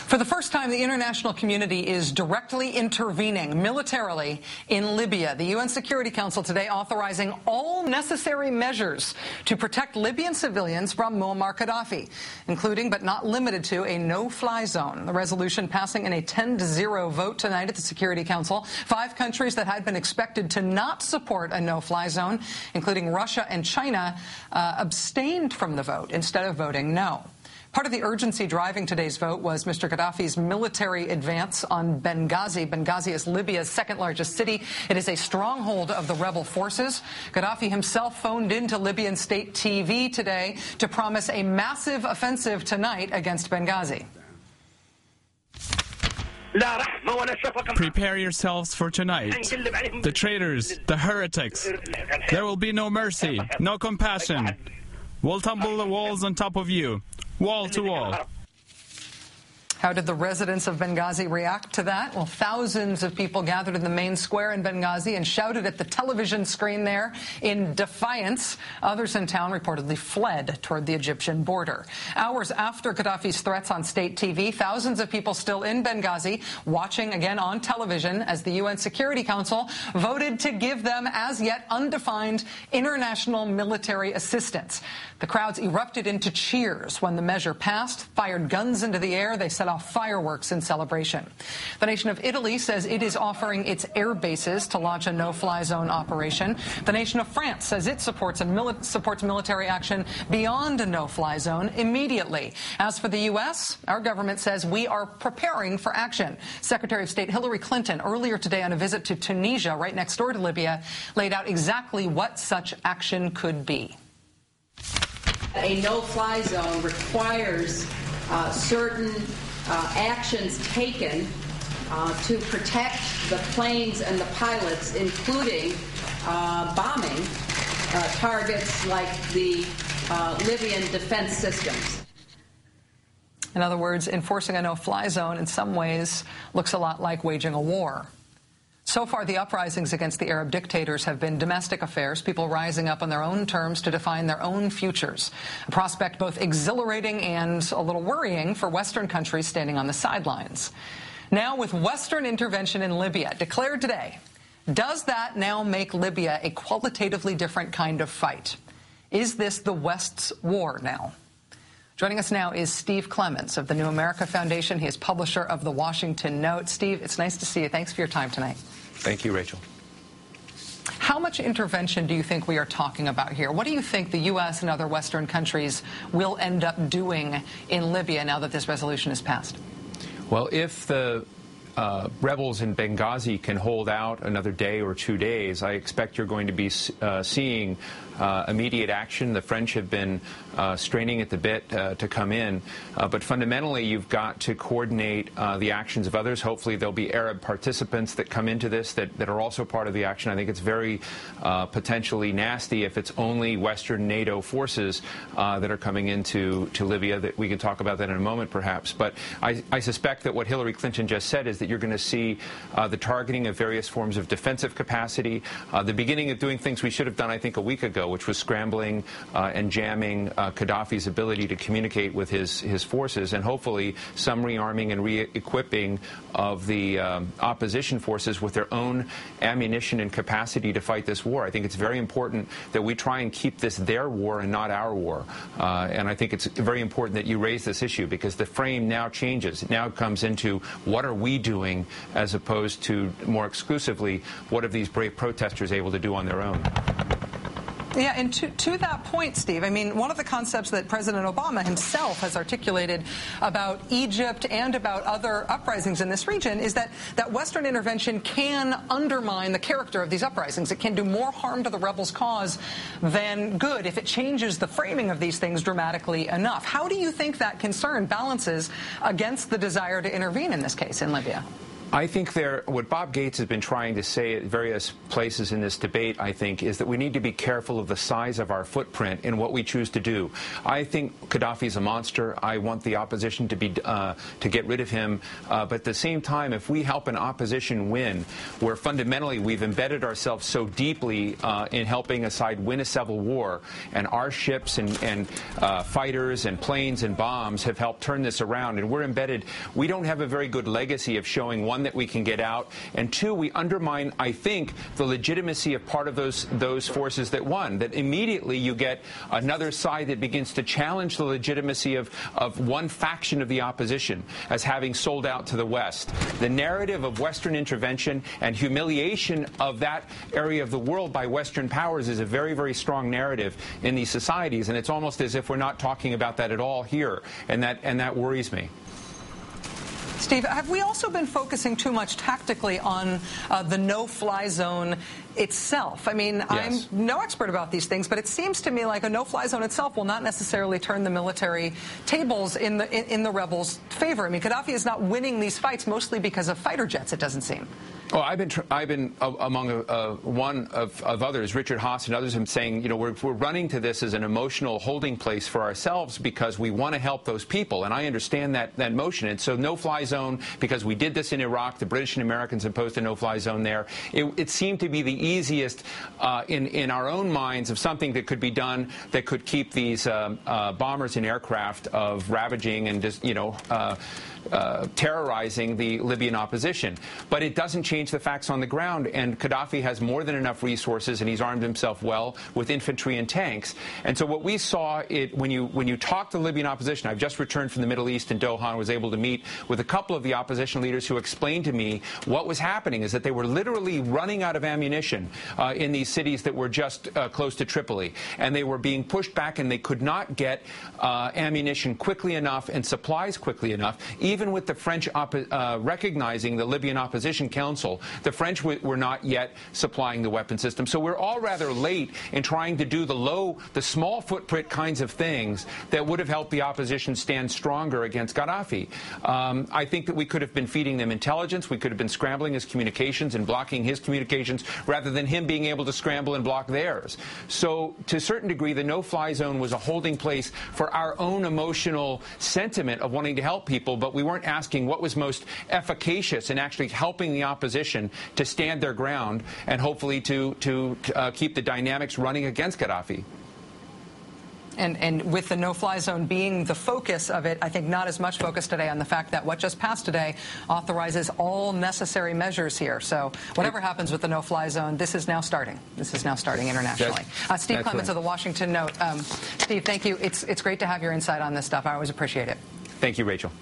For the first time, the international community is directly intervening militarily in Libya. The UN Security Council today authorizing all necessary measures to protect Libyan civilians from Muammar Gaddafi, including but not limited to a no-fly zone. The resolution passing in a 10-0 vote tonight at the Security Council. 5 countries that had been expected to not support a no-fly zone, including Russia and China, abstained from the vote instead of voting no. Part of the urgency driving today's vote was Mr. Gaddafi's military advance on Benghazi. Benghazi is Libya's second-largest city. It is a stronghold of the rebel forces. Gaddafi himself phoned into Libyan state TV today to promise a massive offensive tonight against Benghazi. Prepare yourselves for tonight. The traitors, the heretics. There will be no mercy, no compassion. We'll tumble the walls on top of you. Wall to wall. How did the residents of Benghazi react to that? Well, thousands of people gathered in the main square in Benghazi and shouted at the television screen there in defiance. Others in town reportedly fled toward the Egyptian border. Hours after Gaddafi's threats on state TV, thousands of people still in Benghazi watching again on television as the UN Security Council voted to give them as yet undefined international military assistance. The crowds erupted into cheers when the measure passed, fired guns into the air. They set off fireworks in celebration. The nation of Italy says it is offering its air bases to launch a no-fly zone operation. The nation of France says it supports military action beyond a no-fly zone immediately. As for the U.S., our government says we are preparing for action. Secretary of State Hillary Clinton, earlier today on a visit to Tunisia, right next door to Libya, laid out exactly what such action could be. A no-fly zone requires certain actions taken to protect the planes and the pilots, including bombing targets like the Libyan defense systems. In other words, enforcing a no-fly zone in some ways looks a lot like waging a war. So far, the uprisings against the Arab dictators have been domestic affairs, people rising up on their own terms to define their own futures, a prospect both exhilarating and a little worrying for Western countries standing on the sidelines. Now, with Western intervention in Libya declared today, does that now make Libya a qualitatively different kind of fight? Is this the West's war now? Joining us now is Steve Clements of the New America Foundation. He is publisher of the Washington Note. Steve, it's nice to see you. Thanks for your time tonight. Thank you, Rachel. How much intervention do you think we are talking about here? What do you think the U.S. and other Western countries will end up doing in Libya now that this resolution is passed? Well, if the rebels in Benghazi can hold out another day or 2 days, I expect you're going to be seeing immediate action. The French have been straining at the bit to come in. But fundamentally, you've got to coordinate the actions of others. Hopefully, there'll be Arab participants that come into this that are also part of the action. I think it's very potentially nasty if it's only Western NATO forces that are coming into Libya. That we can talk about that in a moment, perhaps. But I suspect that what Hillary Clinton just said is that you're going to see the targeting of various forms of defensive capacity, the beginning of doing things we should have done, I think, a week ago, which was scrambling and jamming Gaddafi's ability to communicate with his forces, and hopefully some rearming and re-equipping of the opposition forces with their own ammunition and capacity to fight this war. I think it's very important that we try and keep this their war and not our war. And I think it's very important that you raise this issue, because the frame now changes. It now comes into what are we doing as opposed to more exclusively what are these brave protesters able to do on their own. Yeah, and to that point, Steve, I mean, one of the concepts that President Obama himself has articulated about Egypt and about other uprisings in this region is that Western intervention can undermine the character of these uprisings. It can do more harm to the rebels' cause than good if it changes the framing of these things dramatically enough. How do you think that concern balances against the desire to intervene in this case in Libya? I think what Bob Gates has been trying to say at various places in this debate, I think, is that we need to be careful of the size of our footprint in what we choose to do. I think Gaddafi's a monster. I want the opposition to get rid of him. But at the same time, if we help an opposition win, where fundamentally we've embedded ourselves so deeply in helping Assad win a civil war, and our ships and fighters and planes and bombs have helped turn this around, and we're embedded, we don't have a very good legacy of showing, one, that we can get out, and two, we undermine, I think, the legitimacy of part of those forces that won. That immediately you get another side that begins to challenge the legitimacy of one faction of the opposition as having sold out to the West. The narrative of Western intervention and humiliation of that area of the world by Western powers is a very, very strong narrative in these societies, and it's almost as if we're not talking about that at all here, and that worries me. Steve, have we also been focusing too much tactically on the no-fly zone itself? I mean, yes. I'm no expert about these things, but it seems to me like a no-fly zone itself will not necessarily turn the military tables in the rebels' favor. I mean, Gaddafi is not winning these fights mostly because of fighter jets, it doesn't seem. Well, I've been among one of others, Richard Haas and others, have been saying, you know, we're running to this as an emotional holding place for ourselves because we want to help those people, and I understand that motion. And so no-fly zone, because we did this in Iraq, the British and Americans imposed a no-fly zone there. It seemed to be the easiest in our own minds of something that could be done that could keep these bombers and aircraft of ravaging and just, terrorizing the Libyan opposition. But it doesn't change the facts on the ground, and Gaddafi has more than enough resources, and he's armed himself well with infantry and tanks. And so what we saw, when you talk to the Libyan opposition, I've just returned from the Middle East in Doha and was able to meet with a couple of the opposition leaders who explained to me what was happening is that they were literally running out of ammunition in these cities that were just close to Tripoli, and they were being pushed back, and they could not get ammunition quickly enough and supplies quickly enough. Even with the French recognizing the Libyan Opposition Council, the French were not yet supplying the weapon system. So we're all rather late in trying to do the small footprint kinds of things that would have helped the opposition stand stronger against Gaddafi. I think that we could have been feeding them intelligence. We could have been scrambling his communications and blocking his communications rather than him being able to scramble and block theirs. So to a certain degree, the no-fly zone was a holding place for our own emotional sentiment of wanting to help people, but we weren't asking what was most efficacious in actually helping the opposition to stand their ground and hopefully to keep the dynamics running against Gaddafi. And with the no-fly zone being the focus of it, I think not as much focus today on the fact that what just passed today authorizes all necessary measures here. So whatever happens with the no-fly zone, this is now starting. This is now starting internationally. Steve Clements of the Washington Note. Steve, thank you. It's great to have your insight on this stuff. I always appreciate it. Thank you, Rachel.